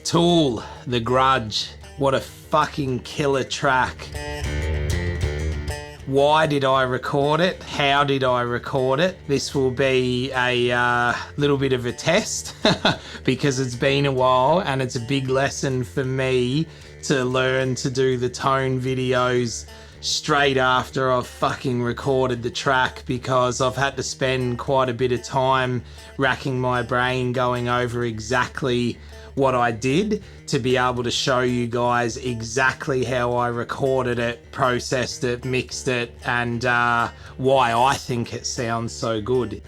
Tool, The Grudge. What a fucking killer track. Why did I record it? How did I record it? This will be a little bit of a test because it's been a while and it's a big lesson for me to learn to do the tone videos straight after I've fucking recorded the track, because I've had to spend quite a bit of time racking my brain going over exactly what I did to be able to show you guys exactly how I recorded it, processed it, mixed it, and why I think it sounds so good.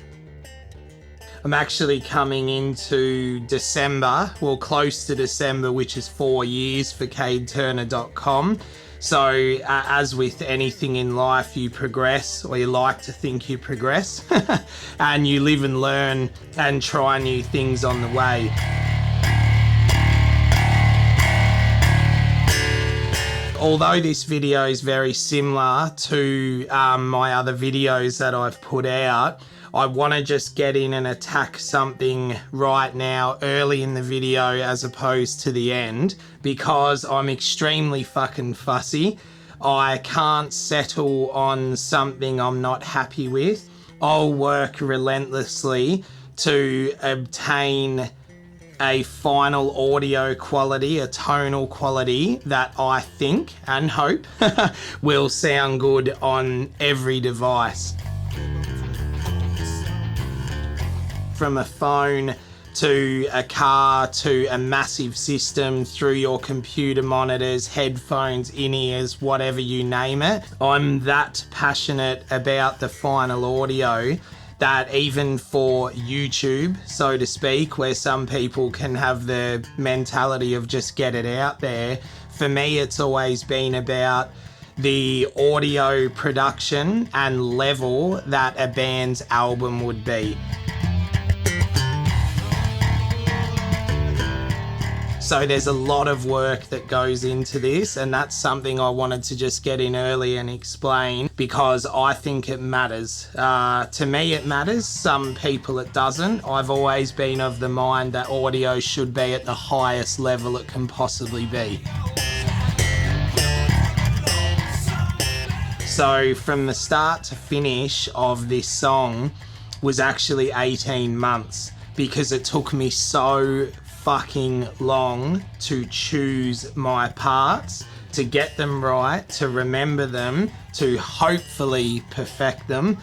I'm actually coming into December, well, close to December, which is 4 years for CadeTurner.com. So as with anything in life, you progress, or you like to think you progress, and you live and learn and try new things on the way. Although this video is very similar to my other videos that I've put out, I want to just get in and attack something right now, early in the video as opposed to the end, because I'm extremely fucking fussy. I can't settle on something I'm not happy with. I'll work relentlessly to obtain a final audio quality, a tonal quality that I think and hope will sound good on every device. From a phone to a car to a massive system, through your computer monitors, headphones, in-ears, whatever you name it. I'm that passionate about the final audio that even for YouTube, so to speak, where some people can have the mentality of just get it out there, for me it's always been about the audio production and level that a band's album would be. So there's a lot of work that goes into this, and that's something I wanted to just get in early and explain, because I think it matters. To me it matters, some people it doesn't. I've always been of the mind that audio should be at the highest level it can possibly be. So from the start to finish of this song was actually 18 months, because it took me so fucking long to choose my parts, to get them right, to remember them, to hopefully perfect them,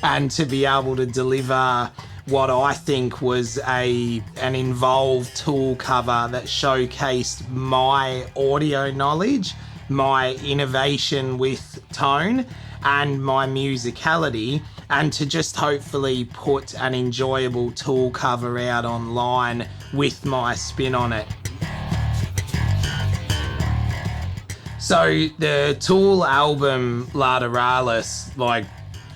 and to be able to deliver what I think was an involved tool cover that showcased my audio knowledge, my innovation with tone, and my musicality, and to just hopefully put an enjoyable tool cover out online with my spin on it. So the Tool album Lateralus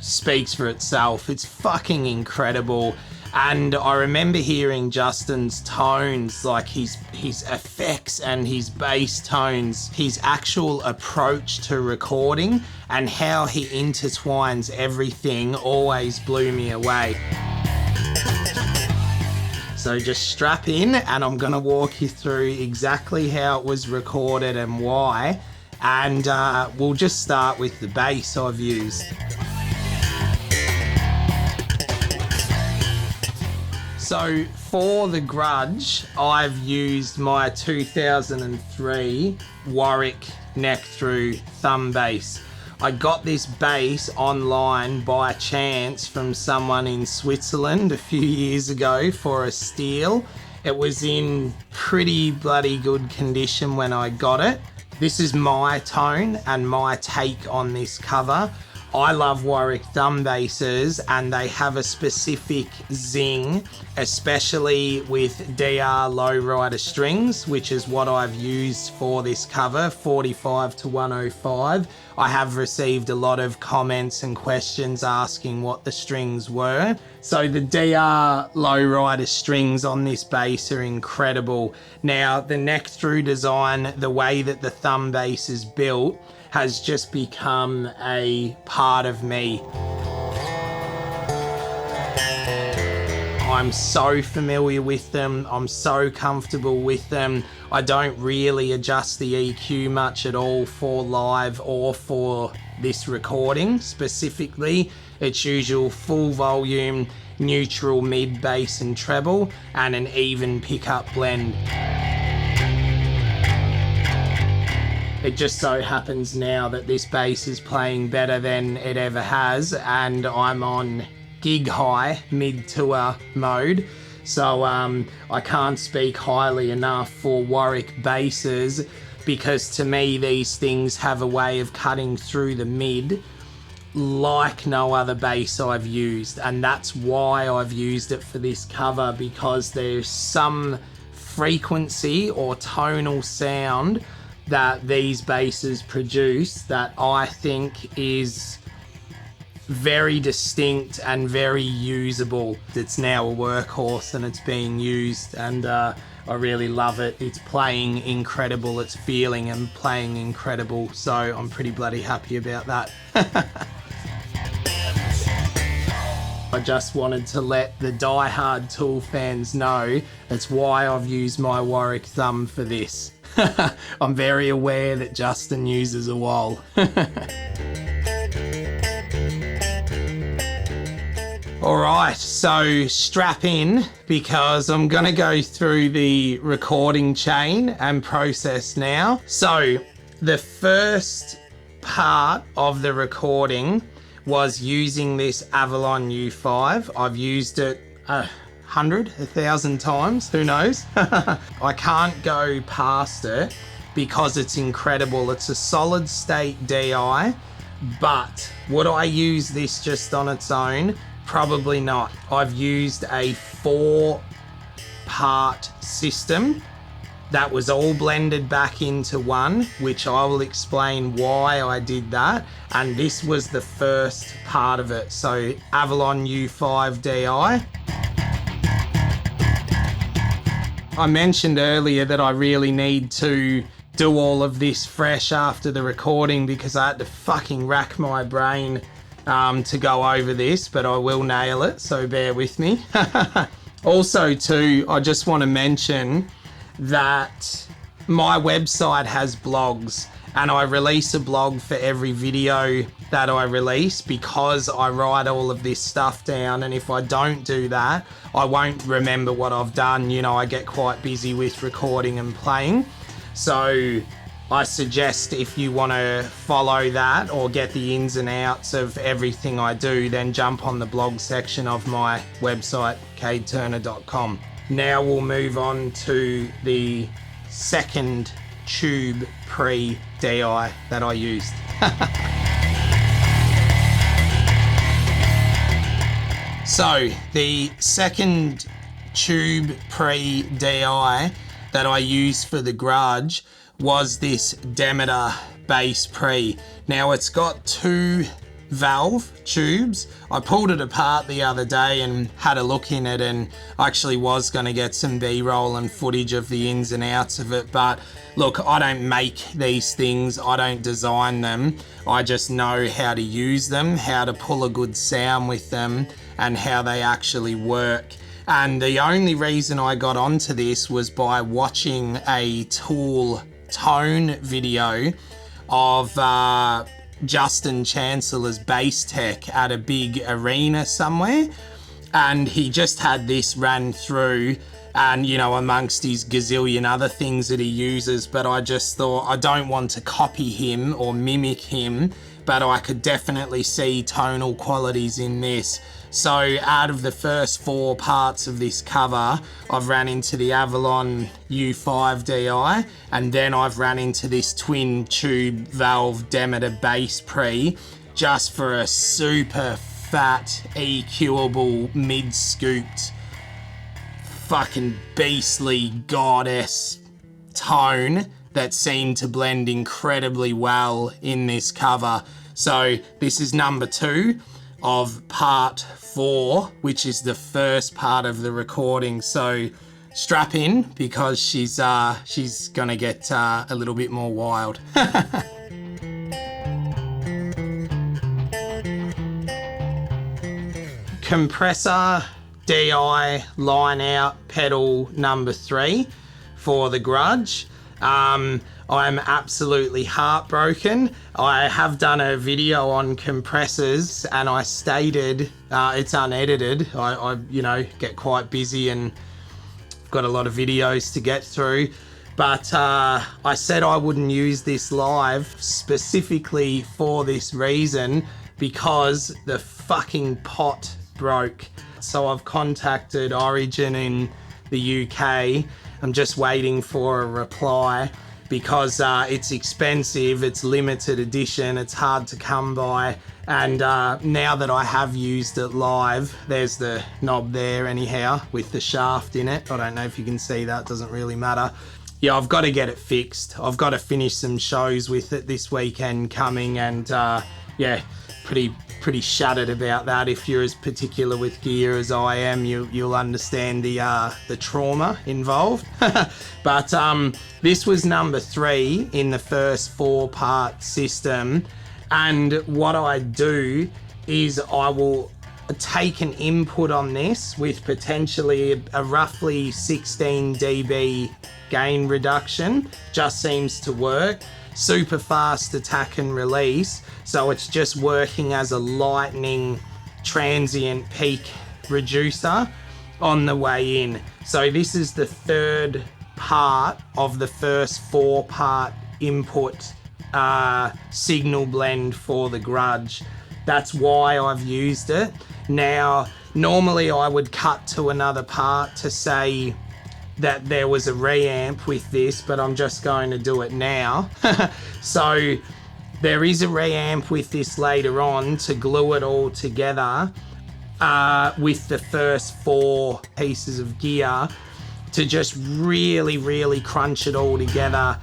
speaks for itself. It's fucking incredible. And I remember hearing Justin's tones, like his effects and his bass tones, his actual approach to recording and how he intertwines everything always blew me away. So just strap in and I'm gonna walk you through exactly how it was recorded and why. And we'll just start with the bass I've used. So for the Grudge, I've used my 2003 Warwick neck through thumb bass. I got this bass online by chance from someone in Switzerland a few years ago for a steal. It was in pretty bloody good condition when I got it. This is my tone and my take on this cover. I love Warwick thumb basses, and they have a specific zing, especially with DR lowrider strings, which is what I've used for this cover, 45 to 105. I have received a lot of comments and questions asking what the strings were. So the DR lowrider strings on this bass are incredible. Now the neck through design, the way that the thumb bass is built, has just become a part of me. I'm I'm so familiar with them. I'm so comfortable with them. I don't really adjust the EQ much at all for live or for this recording specifically. It's usual full volume, neutral, mid, bass and treble, and an even pickup blend. It just so happens now that this bass is playing better than it ever has, and I'm on gig high mid-tour mode. So I can't speak highly enough for Warwick basses, because to me these things have a way of cutting through the mid like no other bass I've used, and that's why I've used it for this cover, because there's some frequency or tonal sound that these basses produce that I think is very distinct and very usable. It's now a workhorse and it's being used, and I really love it. It's playing incredible, it's feeling and playing incredible, so I'm pretty bloody happy about that. I just wanted to let the die-hard Tool fans know that's why I've used my Warwick thumb for this. I'm very aware that Justin uses a wall. Alright, so strap in, because I'm gonna go through the recording chain and process now. So the first part of the recording was using this Avalon U5. I've used it 1,000 times, who knows? I can't go past it because it's incredible. It's a solid state DI, but would I use this just on its own? Probably not. I've used a 4-part system that was all blended back into one, which I will explain why I did that. And this was the first part of it. So Avalon U5 DI. I mentioned earlier that I really need to do all of this fresh after the recording, because I had to fucking rack my brain to go over this, but I will nail it, so bear with me. Also too, I just want to mention that my website has blogs, and I release a blog for every video that I release, because I write all of this stuff down, and if I don't do that, I won't remember what I've done. You know, I get quite busy with recording and playing. So I suggest if you want to follow that or get the ins and outs of everything I do, then jump on the blog section of my website, kadeturner.com. Now we'll move on to the second tube pre-DI that I used. So the second tube pre-DI that I used for the Grudge was this Demeter bass pre. Now it's got 2 valve tubes. I pulled it apart the other day and had a look in it, and I actually was going to get some B-roll and footage of the ins and outs of it, but look, I don't make these things, I don't design them, I just know how to use them, how to pull a good sound with them, and how they actually work. And the only reason I got onto this was by watching a Tool tone video of Justin Chancellor's bass tech at a big arena somewhere, and he just had this ran through, and you know, amongst his gazillion other things that he uses, but I just thought I don't want to copy him or mimic him, but I could definitely see tonal qualities in this. So out of the first 4 parts of this cover, I've ran into the Avalon U5 DI, and then I've ran into this twin tube valve Demeter bass pre, just for a super fat EQable mid-scooped fucking beastly goddess tone that seemed to blend incredibly well in this cover. So this is number 2 of part 4, which is the first part of the recording. So strap in, because she's gonna get a little bit more wild. Compressor DI line out pedal number 3 for the Grudge. I'm absolutely heartbroken. I have done a video on compressors and I stated, it's unedited. I you know, get quite busy and got a lot of videos to get through. But I said I wouldn't use this live specifically for this reason, because the fucking pot broke. So I've contacted Origin in the UK. I'm just waiting for a reply because it's expensive, it's limited edition, it's hard to come by. And now that I have used it live, there's the knob there anyhow with the shaft in it. I don't know if you can see that, doesn't really matter. Yeah, I've got to get it fixed. I've got to finish some shows with it this weekend coming, and yeah, pretty shattered about that. If you're as particular with gear as I am, you'll understand the trauma involved. But this was number 3 in the first 4-part system, and what I do is I will take an input on this with potentially a roughly 16 dB gain reduction. Just seems to work. Super fast attack and release, so it's just working as a lightning transient peak reducer on the way in. So this is the 3rd part of the first 4-part input signal blend for the Grudge. That's why I've used it. Now, normally I would cut to another part to say that there was a reamp with this, but I'm just going to do it now. So there is a reamp with this later on to glue it all together with the first 4 pieces of gear to just really crunch it all together.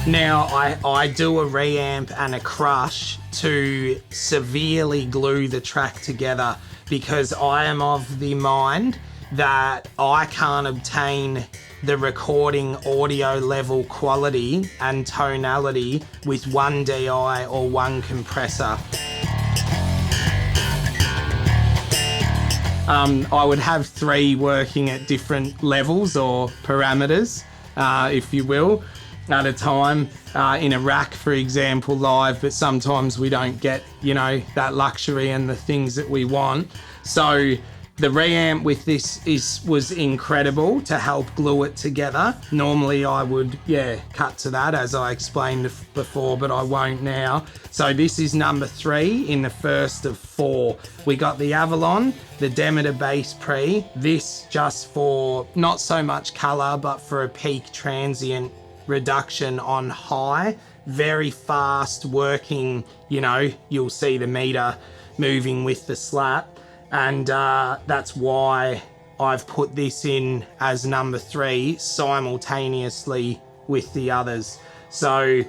Now I do a reamp and a crush to severely glue the track together, because I am of the mind that I can't obtain the recording audio level quality and tonality with one DI or one compressor. I would have 3 working at different levels or parameters, if you will, at a time, in a rack, for example, live, but sometimes we don't get, you know, that luxury and the things that we want. So the reamp with this was incredible to help glue it together. Normally I would, cut to that as I explained before, but I won't now. So this is number 3 in the first of 4. We got the Avalon, the Demeter bass pre, this just for not so much color, but for a peak transient reduction on high, very fast working, you know, you'll see the meter moving with the slap. And that's why I've put this in as number 3 simultaneously with the others. So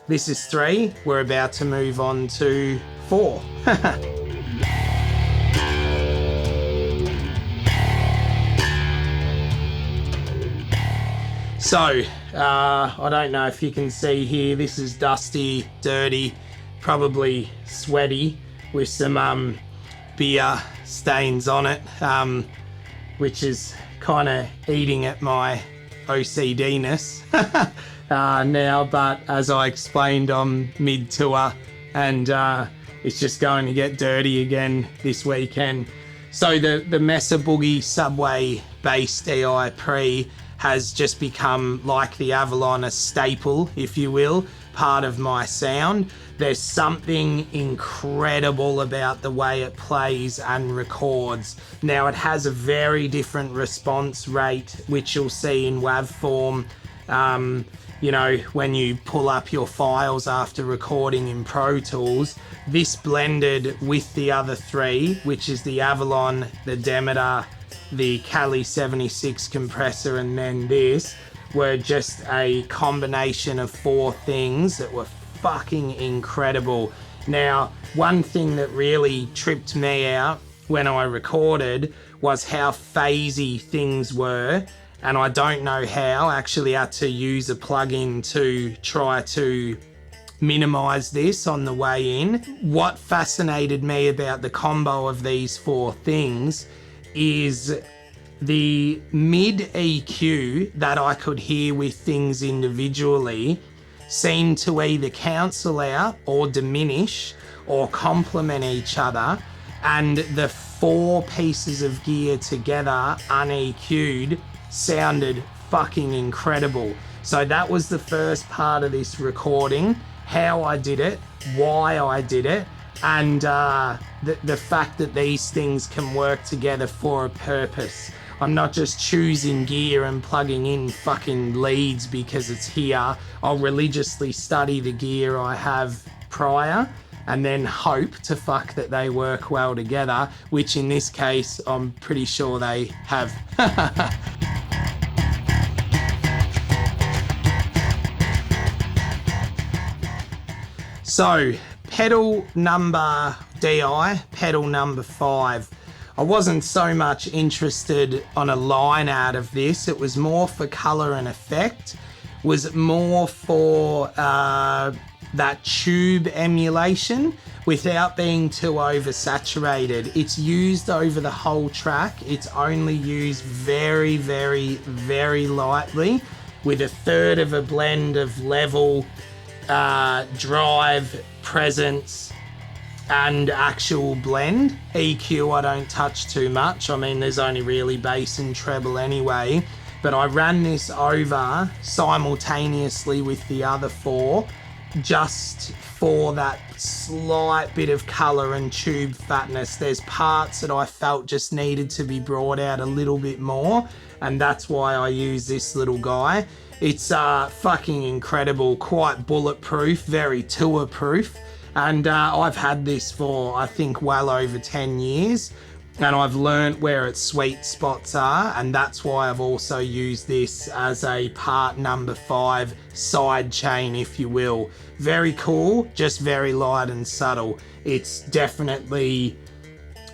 this is 3, we're about to move on to 4. So I don't know if you can see here, this is dusty, dirty, probably sweaty with some beer stains on it, which is kind of eating at my OCD-ness now, but as I explained, I'm mid-tour and it's just going to get dirty again this weekend. So the Mesa Boogie Subway bass DI pre has just become, like the Avalon, a staple, if you will, part of my sound. There's something incredible about the way it plays and records. Now, it has a very different response rate, which you'll see in WAV form. You know, when you pull up your files after recording in Pro Tools, this blended with the other 3, which is the Avalon, the Demeter, the Cali 76 compressor, and then this, were just a combination of 4 things that were fucking incredible. Now, one thing that really tripped me out when I recorded was how phasey things were, and I don't know how. Actually had to use a plugin to try to minimize this on the way in. What fascinated me about the combo of these four things is the mid EQ that I could hear with things individually seemed to either cancel out or diminish or complement each other, and the four pieces of gear together un-EQ'd sounded fucking incredible. So that was the first part of this recording, how I did it, why I did it, and the fact that these things can work together for a purpose. I'm not just choosing gear and plugging in fucking leads because it's here. I'll religiously study the gear I have prior and then hope to fuck that they work well together, which in this case, I'm pretty sure they have. So, pedal number DI, pedal number 5. I wasn't so much interested on a line out of this. It was more for colour and effect. Was more for that tube emulation without being too oversaturated. It's used over the whole track. It's only used very, very, very lightly with a third of a blend of level, drive, presence, and actual blend. EQ I don't touch too much. I mean, there's only really bass and treble anyway, but I ran this over simultaneously with the other four just for that slight bit of colour and tube fatness. There's parts that I felt just needed to be brought out a little bit more, and that's why I use this little guy. It's fucking incredible, quite bulletproof, very tour proof. And I've had this for, I think, well over 10 years. And I've learnt where its sweet spots are. And that's why I've also used this as a part number 5 side chain, if you will. Very cool, just very light and subtle. It's definitely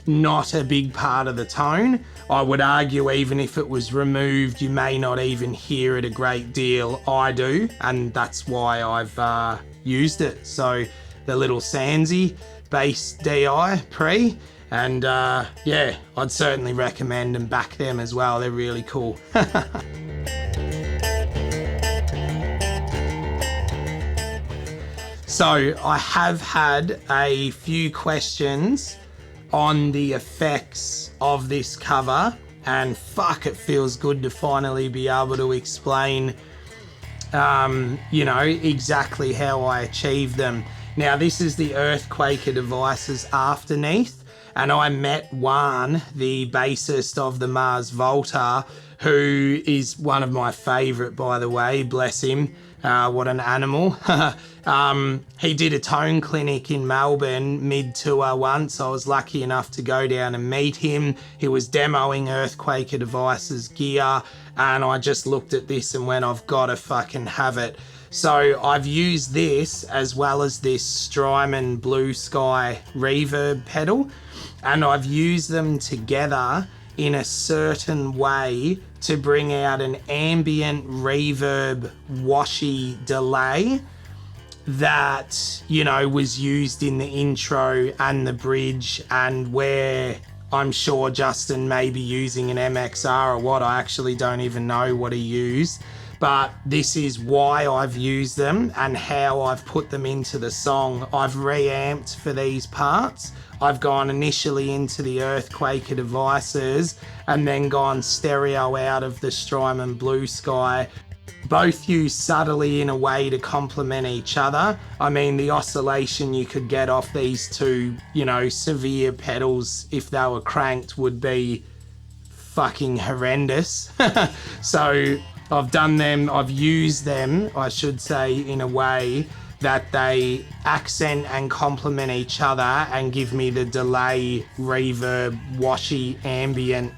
not a big part of the tone. I would argue even if it was removed, you may not even hear it a great deal. I do, and that's why I've used it. So the little Sansi bass DI pre, and yeah, I'd certainly recommend and back them as well. They're really cool. So I have had a few questions on the effects of this cover, and fuck, it feels good to finally be able to explain you know, exactly how I achieved them. Now, this is the Earthquaker Devices Afterneath, and I met Juan, the bassist of the Mars Volta, who is one of my favourite, by the way, bless him. What an animal. He did a tone clinic in Melbourne mid-tour once. I was lucky enough to go down and meet him. He was demoing Earthquaker Devices gear, and I just looked at this and went, I've got to fucking have it. So I've used this as well as this Strymon Blue Sky reverb pedal, and I've used them together in a certain way to bring out an ambient reverb washy delay that, you know, was used in the intro and the bridge, and where I'm sure Justin may be using an MXR or what, I actually don't even know what he used. But this is why I've used them and how I've put them into the song. I've reamped for these parts. I've gone initially into the Earthquaker Devices and then gone stereo out of the Strymon Blue Sky. Both used subtly in a way to complement each other. I mean, the oscillation you could get off these two, you know, severe pedals if they were cranked would be fucking horrendous. So I've done them, I've used them, I should say, in a way that they accent and complement each other and give me the delay, reverb, washy, ambient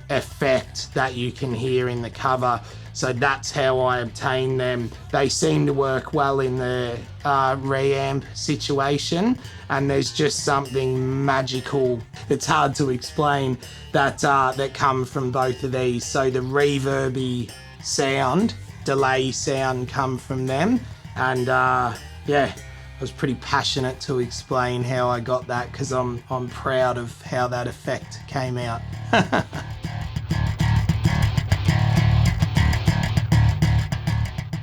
effect that you can hear in the cover. So that's how I obtain them. They seem to work well in the reamp situation, and there's just something magical, it's hard to explain, that come from both of these. So the reverby sound, delay sound come from them, and yeah, I was pretty passionate to explain how I got that, because I'm proud of how that effect came out.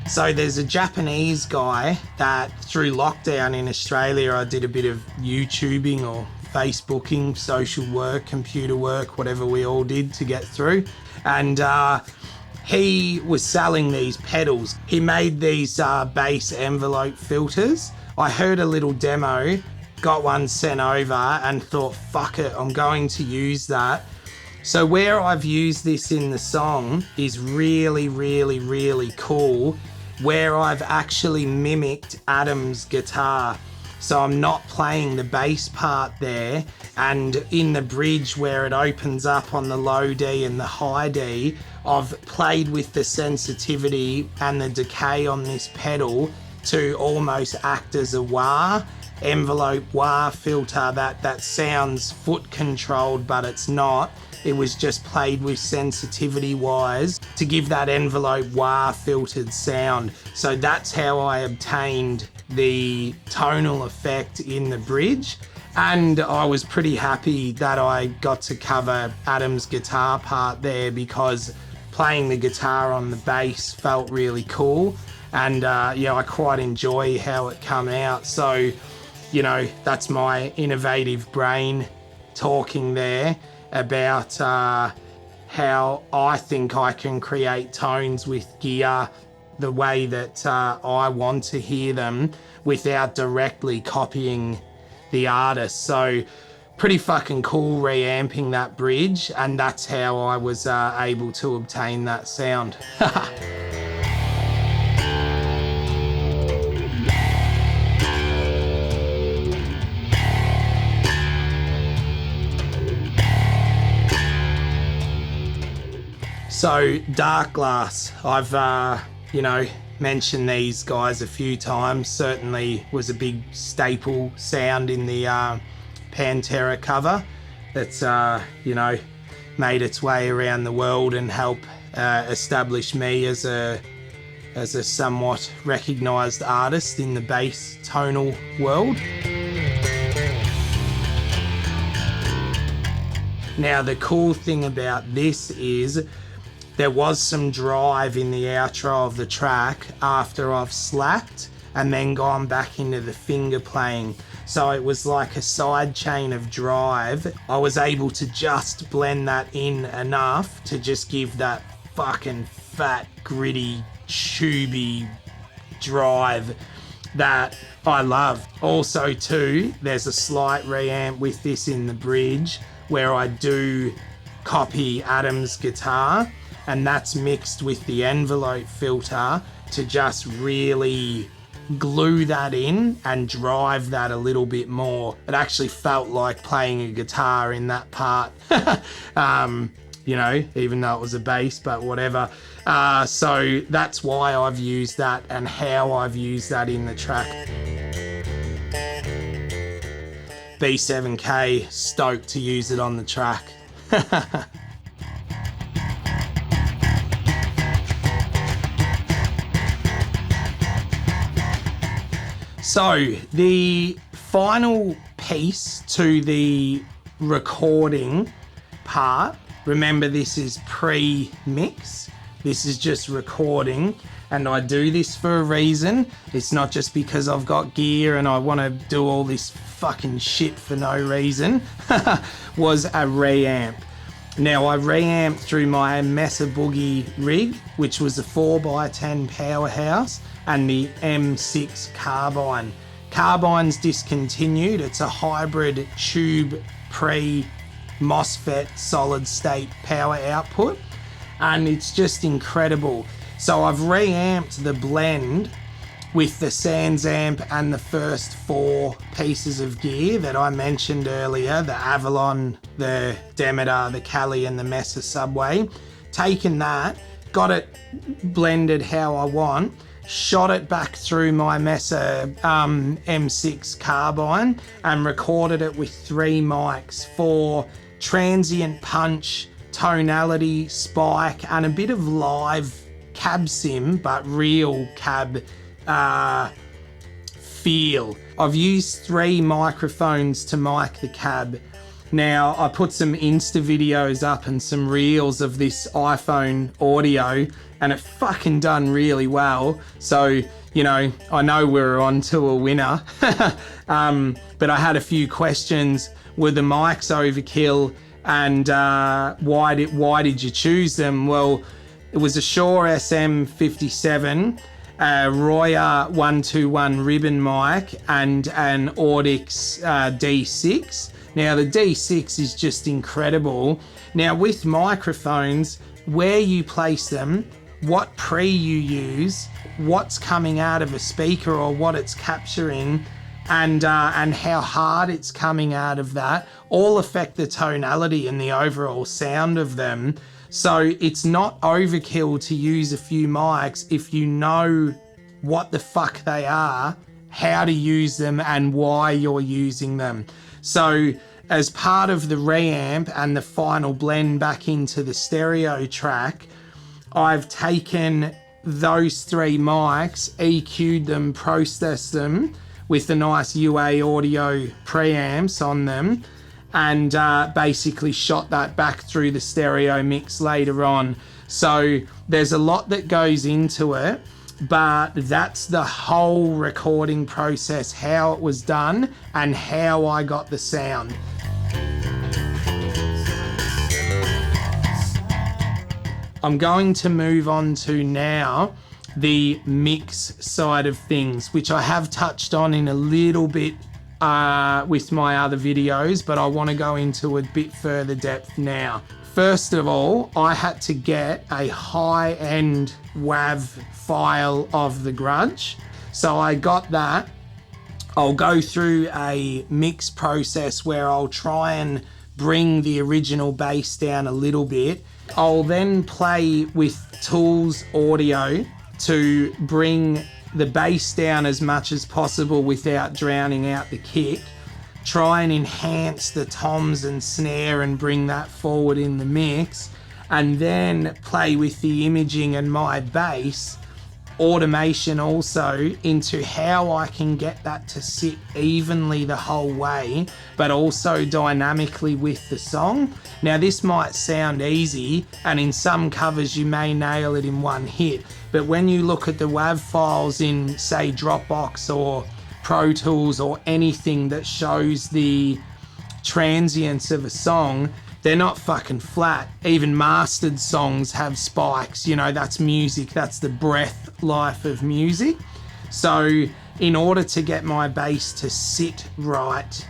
So there's a Japanese guy that through lockdown in Australia, I did a bit of YouTubing or Facebooking, social work, computer work, whatever we all did to get through. And he was selling these pedals. He made these bass envelope filters. I heard a little demo, got one sent over and thought, fuck it, I'm going to use that. So where I've used this in the song is really, really, really cool, where I've actually mimicked Adam's guitar. So I'm not playing the bass part there, and in the bridge where it opens up on the low D and the high D, I've played with the sensitivity and the decay on this pedal to almost act as a wah, envelope wah filter that sounds foot controlled, but it's not. It was just played with sensitivity wise to give that envelope wah filtered sound. So that's how I obtained the tonal effect in the bridge. And I was pretty happy that I got to cover Adam's guitar part there, because playing the guitar on the bass felt really cool. And yeah, I quite enjoy how it come out. So, you know, that's my innovative brain talking there about how I think I can create tones with gear the way that I want to hear them without directly copying the artist. So pretty fucking cool reamping that bridge, and that's how I was able to obtain that sound. So Dark Glass, I've you know, mentioned these guys a few times. Certainly was a big staple sound in the Pantera cover that's you know, made its way around the world and helped establish me as a somewhat recognised artist in the bass tonal world. Now the cool thing about this is there was some drive in the outro of the track after I've slacked and then gone back into the finger playing. So it was like a side chain of drive. I was able to just blend that in enough to just give that fucking fat, gritty, tubey drive that I love. Also too, there's a slight reamp with this in the bridge where I do copy Adam's guitar, and that's mixed with the envelope filter to just really glue that in and drive that a little bit more. It actually felt like playing a guitar in that part. You know, even though it was a bass, but whatever. So that's why I've used that and how I've used that in the track. B7K, stoked to use it on the track. So the final piece to the recording part, remember this is pre-mix, this is just recording, and I do this for a reason. It's not just because I've got gear and I want to do all this fucking shit for no reason. Was a reamp. Now I reamped through my Mesa Boogie rig, which was a 4x10 powerhouse, and the M6 carbine. Carbine's discontinued. It's a hybrid tube pre-MOSFET solid state power output, and it's just incredible. So I've reamped the blend with the Sans amp and the first 4 pieces of gear that I mentioned earlier, the Avalon, the Demeter, the Cali and the Mesa Subway. Taken that, got it blended how I want, shot it back through my Mesa M6 carbine and recorded it with 3 mics for transient punch, tonality, spike and a bit of live cab sim, but real cab feel. I've used 3 microphones to mic the cab. Now, I put some Insta videos up and some reels of this iPhone audio, and it fucking done really well. So, you know, I know we're on to a winner. But I had a few questions. Were the mics overkill? And why did you choose them? Well, it was a Shure SM57, a Roya 121 ribbon mic, and an Audix D6. Now, the D6 is just incredible. Now, with microphones, where you place them, what pre you use, what's coming out of a speaker or what it's capturing, and how hard it's coming out of that, all affect the tonality and the overall sound of them. So it's not overkill to use a few mics if you know what the fuck they are, how to use them, and why you're using them. So as part of the reamp and the final blend back into the stereo track, I've taken those 3 mics, EQ'd them, processed them with the nice UA audio preamps on them, and basically shot that back through the stereo mix later on. So there's a lot that goes into it, but that's the whole recording process, how it was done and how I got the sound. I'm going to move on to now the mix side of things, which I have touched on in a little bit with my other videos, but I want to go into a bit further depth now. First of all, I had to get a high-end WAV file of the Grudge. So I got that. I'll go through a mix process where I'll try and bring the original bass down a little bit. I'll then play with Tools Audio to bring the bass down as much as possible without drowning out the kick. Try and enhance the toms and snare and bring that forward in the mix, and then play with the imaging and my bass automation also into how I can get that to sit evenly the whole way, but also dynamically with the song. Now, this might sound easy, and in some covers you may nail it in one hit, but when you look at the WAV files in, say, Dropbox or Pro Tools or anything that shows the transients of a song, they're not fucking flat. Even mastered songs have spikes. You know, that's music. That's the breath life of music. So in order to get my bass to sit right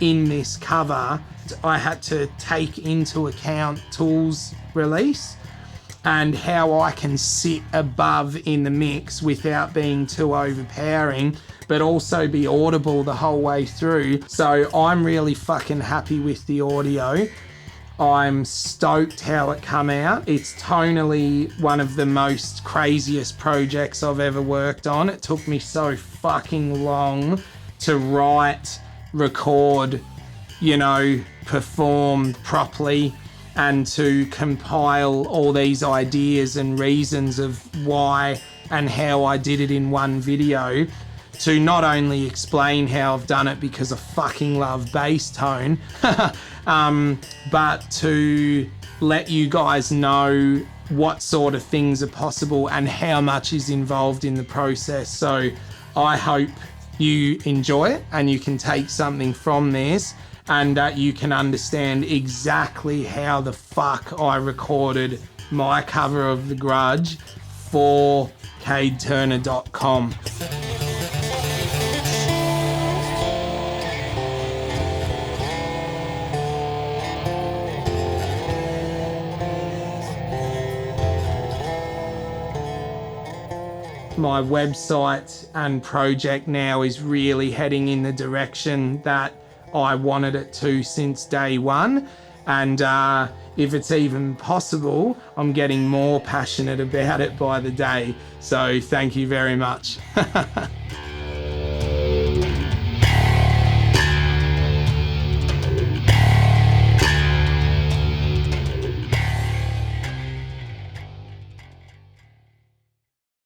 in this cover, I had to take into account Tools release and how I can sit above in the mix without being too overpowering, but also be audible the whole way through. So I'm really fucking happy with the audio. I'm stoked how it come out. It's tonally one of the most craziest projects I've ever worked on. It took me so fucking long to write, record, you know, perform properly, and to compile all these ideas and reasons of why and how I did it in one video, to not only explain how I've done it because I fucking love bass tone, but to let you guys know what sort of things are possible and how much is involved in the process. So I hope you enjoy it and you can take something from this, and that you can understand exactly how the fuck I recorded my cover of The Grudge for CadeTurner.com. My website and project now is really heading in the direction that I wanted it to since day one, and if it's even possible, I'm getting more passionate about it by the day. So thank you very much.